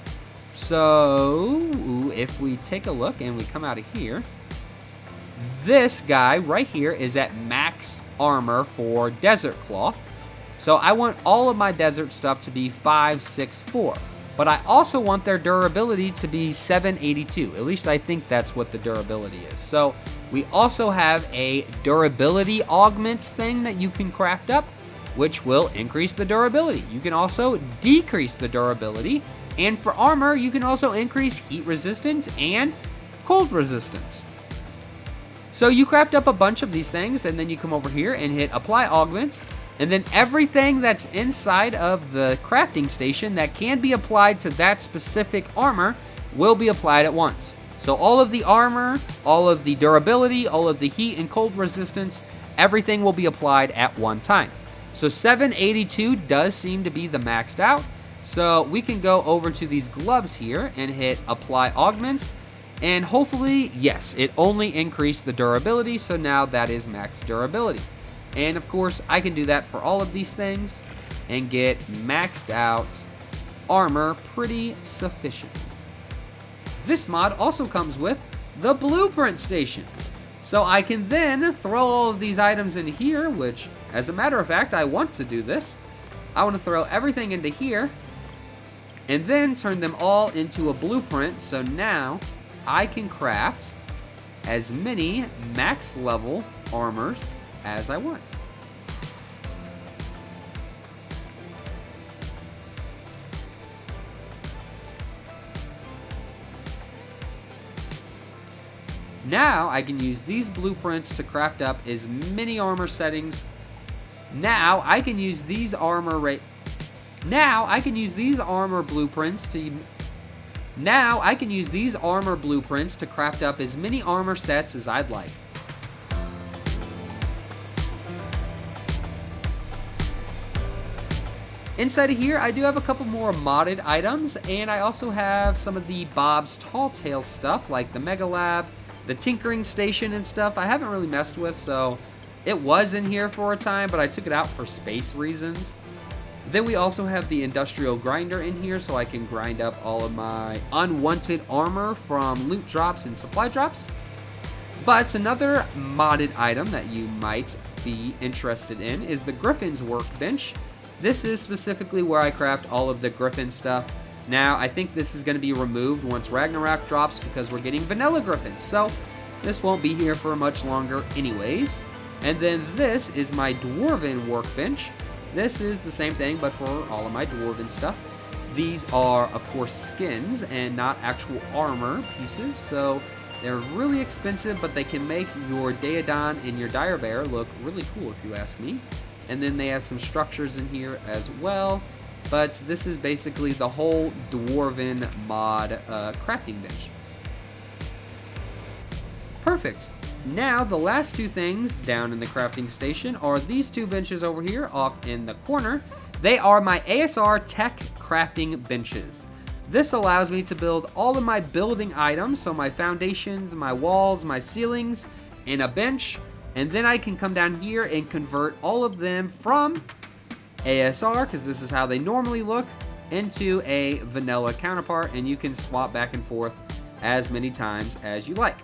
So if we take a look and we come out of here, this guy right here is at max armor for desert cloth. So I want all of my desert stuff to be 564, but I also want their durability to be 782. At least I think that's what the durability is. So we also have a durability augment thing that you can craft up, which will increase the durability. You can also decrease the durability. And for armor, you can also increase heat resistance and cold resistance. So you craft up a bunch of these things, and then you come over here and hit apply augments. And then everything that's inside of the crafting station that can be applied to that specific armor will be applied at once. So all of the armor, all of the durability, all of the heat and cold resistance, everything will be applied at one time. So 782 does seem to be the maxed out. So we can go over to these gloves here and hit apply augments. And hopefully, yes, it only increased the durability. So now that is max durability. And of course, I can do that for all of these things and get maxed out armor pretty sufficient. This mod also comes with the blueprint station. So I can then throw all of these items in here, which, as a matter of fact, I want to do this. I want to throw everything into here and then turn them all into a blueprint. So now I can craft as many max level armors as I want. Now I can use these blueprints to craft up as many armor settings. Now I can use these armor blueprints to craft up as many armor sets as I'd like. Inside of here, I do have a couple more modded items, and I also have some of the Bob's Tall Tales stuff, like the Mega Lab, the Tinkering Station and stuff. I haven't really messed with, so it was in here for a time, but I took it out for space reasons. Then we also have the Industrial Grinder in here, so I can grind up all of my unwanted armor from loot drops and supply drops. But another modded item that you might be interested in is the Griffin's Workbench. This is specifically where I craft all of the Griffin stuff. Now, I think this is going to be removed once Ragnarok drops because we're getting Vanilla Griffin, so this won't be here for much longer anyways. And then this is my Dwarven Workbench. This is the same thing, but for all of my Dwarven stuff. These are, of course, skins and not actual armor pieces, so they're really expensive, but they can make your Daedon and your Dire Bear look really cool, if you ask me. And then they have some structures in here as well. But this is basically the whole Dwarven mod crafting bench. Perfect. Now, the last two things down in the crafting station are these two benches over here off in the corner. They are my ASR Tech crafting benches. This allows me to build all of my building items, so my foundations, my walls, my ceilings, in a bench. And then I can come down here and convert all of them from ASR, because this is how they normally look, into a vanilla counterpart, and you can swap back and forth as many times as you like.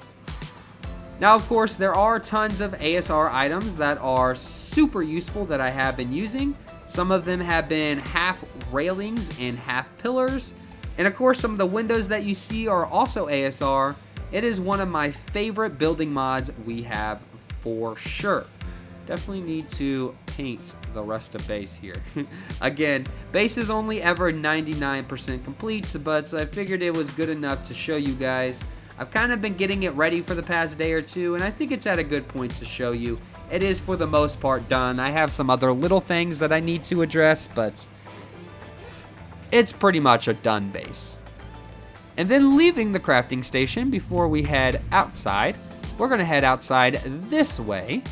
Now, of course, there are tons of ASR items that are super useful that I have been using. Some of them have been half railings and half pillars. And of course, some of the windows that you see are also ASR. It is one of my favorite building mods we have for sure. Definitely need to paint the rest of base here. Again, base is only ever 99% complete, but I figured it was good enough to show you guys. I've kind of been getting it ready for the past day or two, and I think it's at a good point to show you. It is for the most part done. I have some other little things that I need to address, but it's pretty much a done base. And then leaving the crafting station before we head outside, we're going to head outside this way.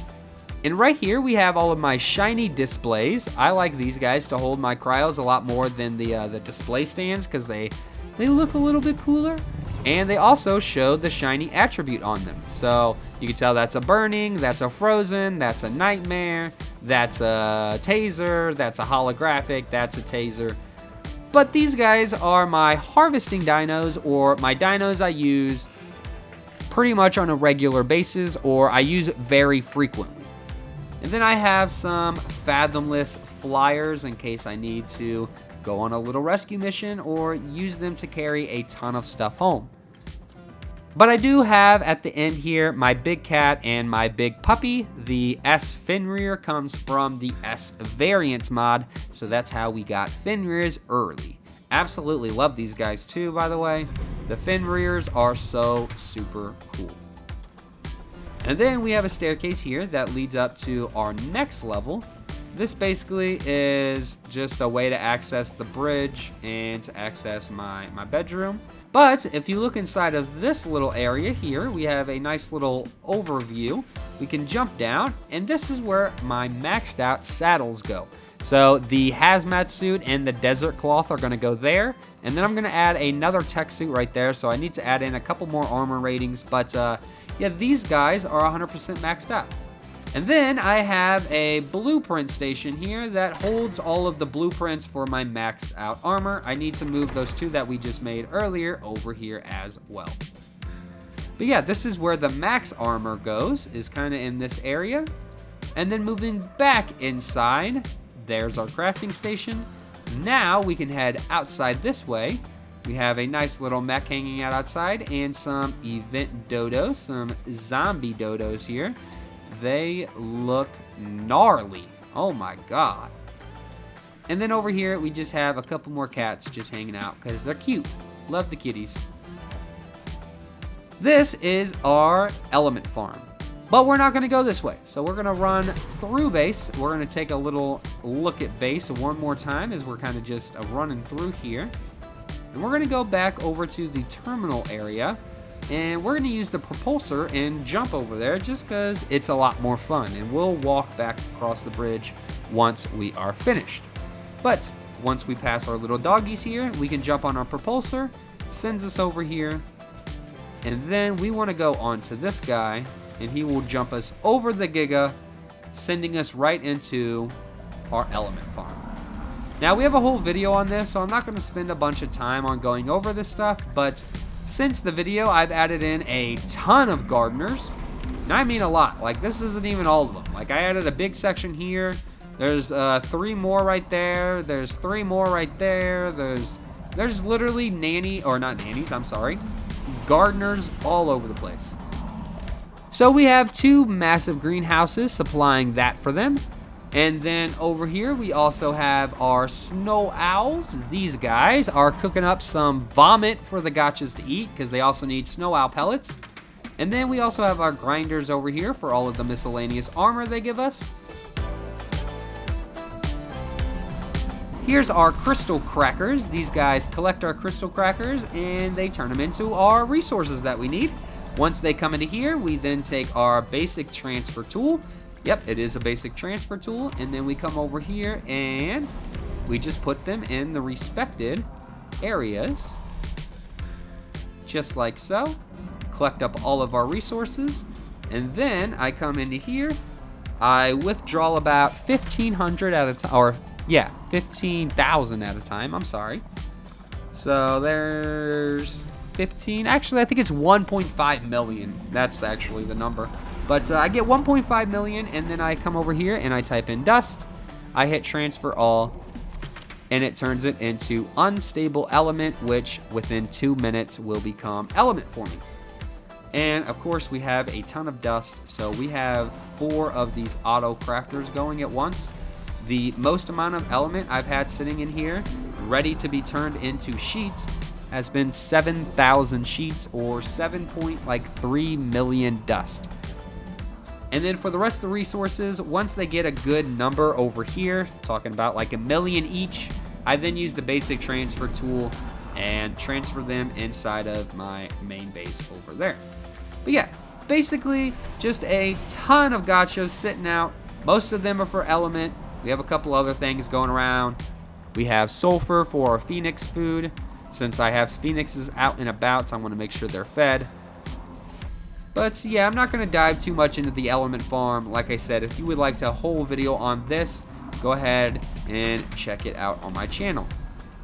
And right here we have all of my shiny displays. I like these guys to hold my cryos a lot more than the display stands because they look a little bit cooler. And they also show the shiny attribute on them. So you can tell that's a burning, that's a frozen, that's a nightmare, that's a taser, that's a holographic, that's a taser. But these guys are my harvesting dinos, or my dinos I use pretty much on a regular basis, or I use very frequently. And then I have some fathomless flyers in case I need to go on a little rescue mission or use them to carry a ton of stuff home. But I do have at the end here my big cat and my big puppy. The S Fenrir comes from the S Variants mod, so that's how we got Fenrirs early. Absolutely love these guys too, by the way. The Fenrirs are so super cool. And then we have a staircase here that leads up to our next level. This basically is just a way to access the bridge and to access my bedroom. But if you look inside of this little area here, we have a nice little overview. We can jump down, and this is where my maxed out saddles go. So the hazmat suit and the desert cloth are going to go there. And then I'm going to add another tech suit right there. So I need to add in a couple more armor ratings. But yeah, these guys are 100% maxed out. And then I have a blueprint station here that holds all of the blueprints for my maxed out armor. I need to move those two that we just made earlier over here as well. But yeah, this is where the max armor goes, is kind of in this area. And then moving back inside, there's our crafting station. Now we can head outside this way. We have a nice little mech hanging out outside and some event dodos, some zombie dodos here. They look gnarly. Oh my god. And then over here, we just have a couple more cats just hanging out because they're cute. Love the kitties. This is our element farm. But we're not going to go this way. So we're going to run through base. We're going to take a little look at base one more time as we're kind of just running through here. And we're going to go back over to the terminal area. And we're going to use the propulsor and jump over there just because it's a lot more fun. And we'll walk back across the bridge once we are finished. But once we pass our little doggies here, we can jump on our propulsor, sends us over here. And then we want to go onto this guy, and he will jump us over the Giga, sending us right into our element farm. Now, we have a whole video on this, so I'm not going to spend a bunch of time on going over this stuff, but since the video, I've added in a ton of gardeners, and I mean a lot. Like, this isn't even all of them. Like, I added a big section here. There's 3 more right there. There's 3 more right there. There's literally gardeners all over the place. So we have 2 massive greenhouses supplying that for them. And then over here we also have our snow owls. These guys are cooking up some vomit for the gachas to eat because they also need snow owl pellets. And then we also have our grinders over here for all of the miscellaneous armor they give us. Here's our crystal crackers. These guys collect our crystal crackers and they turn them into our resources that we need. Once they come into here, we then take our basic transfer tool. Yep, it is a basic transfer tool. And then we come over here and we just put them in the respected areas. Just like so. Collect up all of our resources. And then I come into here. I withdraw about 1,500 at a time, or 15,000 at a time, I'm sorry. So there's 15, actually I think it's 1.5 million. That's actually the number. But I get 1.5 million and then I come over here and I type in dust. I hit transfer all and it turns it into unstable element, which within 2 minutes will become element for me. And of course we have a ton of dust. So we have 4 of these auto crafters going at once. The most amount of element I've had sitting in here, ready to be turned into sheets, has been 7,000 sheets or 7.3 million dust. And then for the rest of the resources, once they get a good number over here, talking about like 1 million each, I then use the basic transfer tool and transfer them inside of my main base over there. But yeah, basically just a ton of gachas sitting out. Most of them are for element. We have a couple other things going around. We have sulfur for our phoenix food. Since I have phoenixes out and about, I want to make sure they're fed. But yeah, I'm not going to dive too much into the element farm. Like I said, if you would like a whole video on this, go ahead and check it out on my channel.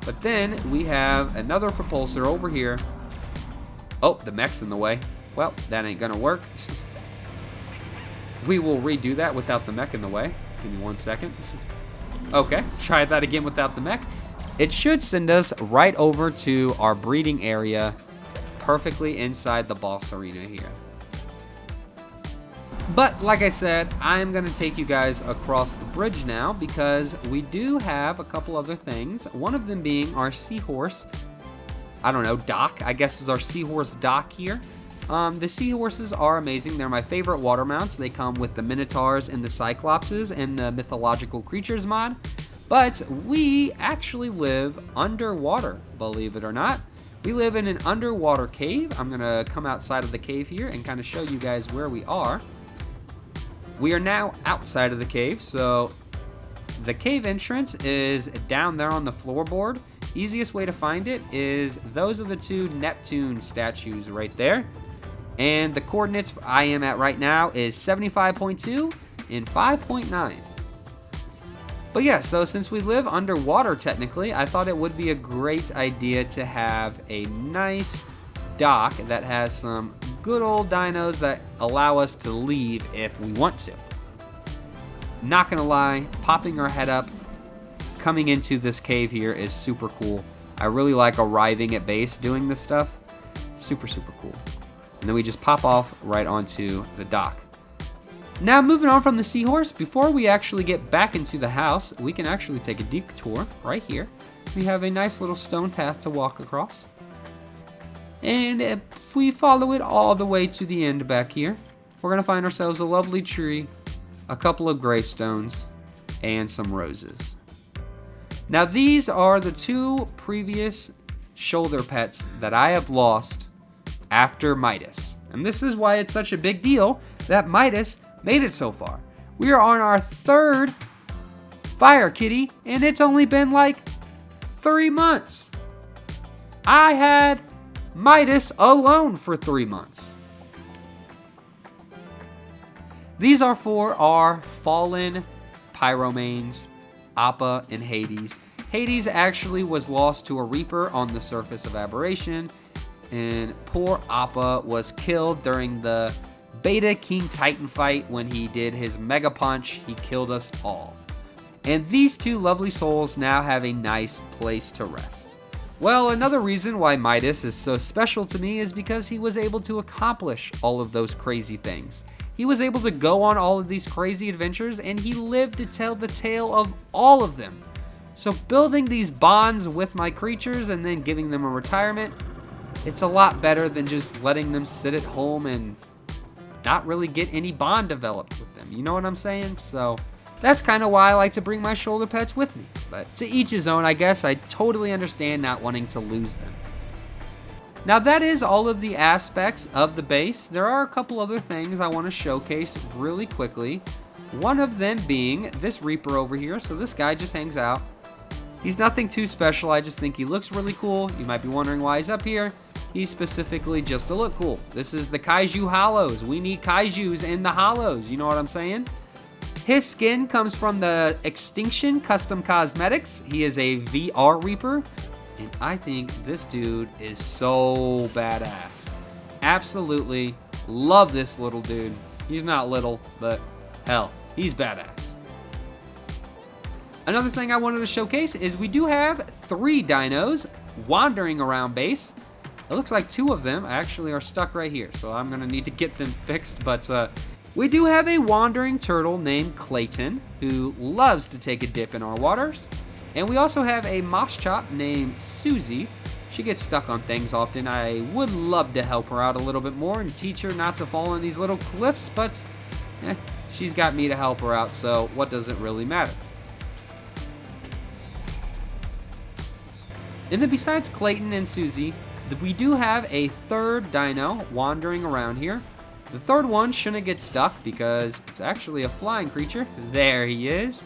But then we have another propulsor over here. Oh, the mech's in the way. Well, that ain't going to work. We will redo that without the mech in the way. Give me 1 second. Okay, try that again without the mech. It should send us right over to our breeding area, perfectly inside the boss arena here. But like I said, I'm going to take you guys across the bridge now because we do have a couple other things. One of them being our seahorse, dock. I guess is our seahorse dock here. The seahorses are amazing. They're my favorite water mounts. They come with the Minotaurs and the Cyclopses and the Mythological Creatures mod. But we actually live underwater, believe it or not. We live in an underwater cave. I'm going to come outside of the cave here and kind of show you guys where we are. We are now outside of the cave, so the cave entrance is down there on the floorboard. Easiest way to find it is those are the 2 Neptune statues right there. And the coordinates I am at right now is 75.2 and 5.9. But yeah, so since we live underwater technically, I thought it would be a great idea to have a nice dock that has some good old dinos that allow us to leave if we want to. Not gonna lie, popping our head up, coming into this cave here is super cool. I really like arriving at base doing this stuff. Super, super cool. And then we just pop off right onto the dock. Now moving on from the seahorse, before we actually get back into the house, we can actually take a detour right here. We have a nice little stone path to walk across. And if we follow it all the way to the end back here, we're going to find ourselves a lovely tree, a couple of gravestones, and some roses. Now these are the 2 previous shoulder pets that I have lost after Midas. And this is why it's such a big deal that Midas made it so far. We are on our 3rd fire kitty, and it's only been like 3 months. I had Midas alone for 3 months. These are for our fallen pyromanes, Appa and Hades. Hades actually was lost to a Reaper on the surface of Aberration, and poor Appa was killed during the Beta King Titan fight when he did his Mega Punch. He killed us all. And these 2 lovely souls now have a nice place to rest. Well, another reason why Midas is so special to me is because he was able to accomplish all of those crazy things. He was able to go on all of these crazy adventures, and he lived to tell the tale of all of them. So building these bonds with my creatures and then giving them a retirement, it's a lot better than just letting them sit at home and not really get any bond developed with them. You know what I'm saying? So that's kind of why I like to bring my shoulder pets with me. But to each his own, I guess. I totally understand not wanting to lose them. Now that is all of the aspects of the base. There are a couple other things I want to showcase really quickly. One of them being this Reaper over here. So this guy just hangs out. He's nothing too special. I just think he looks really cool. You might be wondering why he's up here. He's specifically just to look cool. This is the Kaiju Hallows. We need Kaijus in the Hallows. You know what I'm saying? His skin comes from the Extinction Custom Cosmetics. He is a VR Reaper. And I think this dude is so badass. Absolutely love this little dude. He's not little, but hell, he's badass. Another thing I wanted to showcase is we do have 3 dinos wandering around base. It looks like 2 of them actually are stuck right here, so I'm gonna need to get them fixed, but we do have a wandering turtle named Clayton who loves to take a dip in our waters. And we also have a moss chop named Susie. She gets stuck on things often. I would love to help her out a little bit more and teach her not to fall in these little cliffs, but she's got me to help her out, so what does it really matter? And then besides Clayton and Susie, we do have a 3rd dino wandering around here. The 3rd one shouldn't get stuck because it's actually a flying creature. There he is.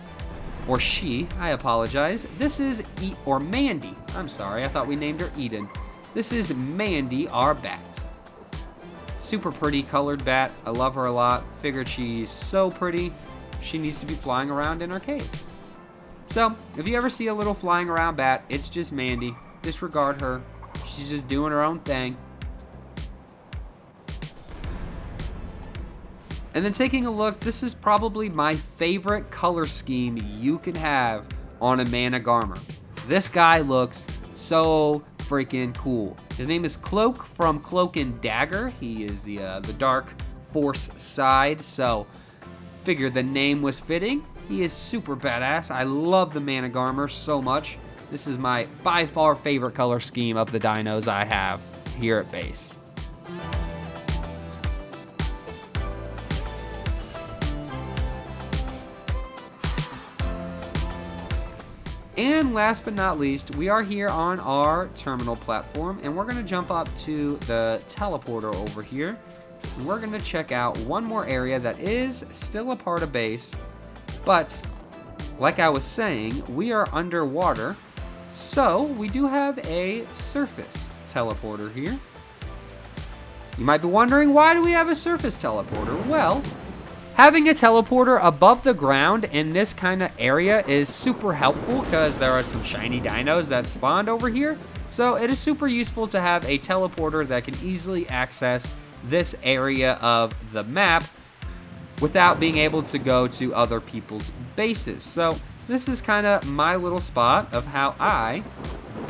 Or she, I apologize. This is Mandy. I'm sorry, I thought we named her Eden. This is Mandy, our bat. Super pretty colored bat. I love her a lot. Figured she's so pretty, she needs to be flying around in our cave. So, if you ever see a little flying around bat, it's just Mandy. Disregard her. She's just doing her own thing. And then taking a look, this is probably my favorite color scheme you can have on a Mana Garmer. This guy looks so freaking cool. His name is Cloak from Cloak and Dagger. He is the Dark Force side, so figured the name was fitting. He is super badass. I love the Mana Garmer so much. This is my by far favorite color scheme of the dinos I have here at base. And last but not least, we are here on our terminal platform, and we're going to jump up to the teleporter over here. And we're going to check out one more area that is still a part of base, but like I was saying, we are underwater, so we do have a surface teleporter here. You might be wondering, why do we have a surface teleporter? Well, having a teleporter above the ground in this kind of area is super helpful because there are some shiny dinos that spawned over here. So it is super useful to have a teleporter that can easily access this area of the map without being able to go to other people's bases. So this is kind of my little spot of how I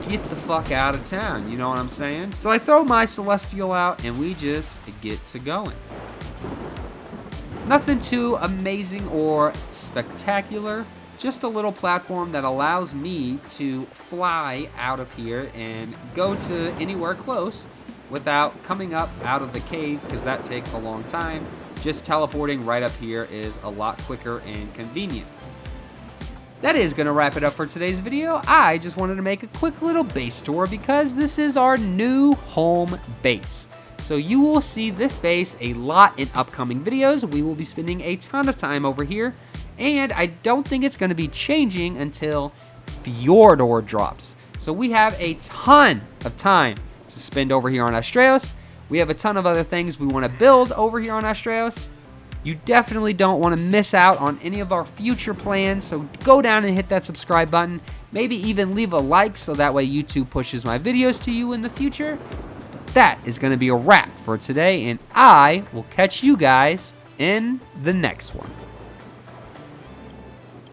get the fuck out of town, you know what I'm saying? So I throw my Celestial out and we just get to going. Nothing too amazing or spectacular, just a little platform that allows me to fly out of here and go to anywhere close without coming up out of the cave, because that takes a long time. Just teleporting right up here is a lot quicker and convenient. That is going to wrap it up for today's video. I just wanted to make a quick little base tour because this is our new home base. So you will see this base a lot in upcoming videos. We will be spending a ton of time over here, and I don't think it's going to be changing until Fjordor drops. So we have a ton of time to spend over here on Astraeus. We have a ton of other things we want to build over here on Astraeus. You definitely don't want to miss out on any of our future plans, so go down and hit that subscribe button. Maybe even leave a like so that way YouTube pushes my videos to you in the future. But that is going to be a wrap for today, and I will catch you guys in the next one.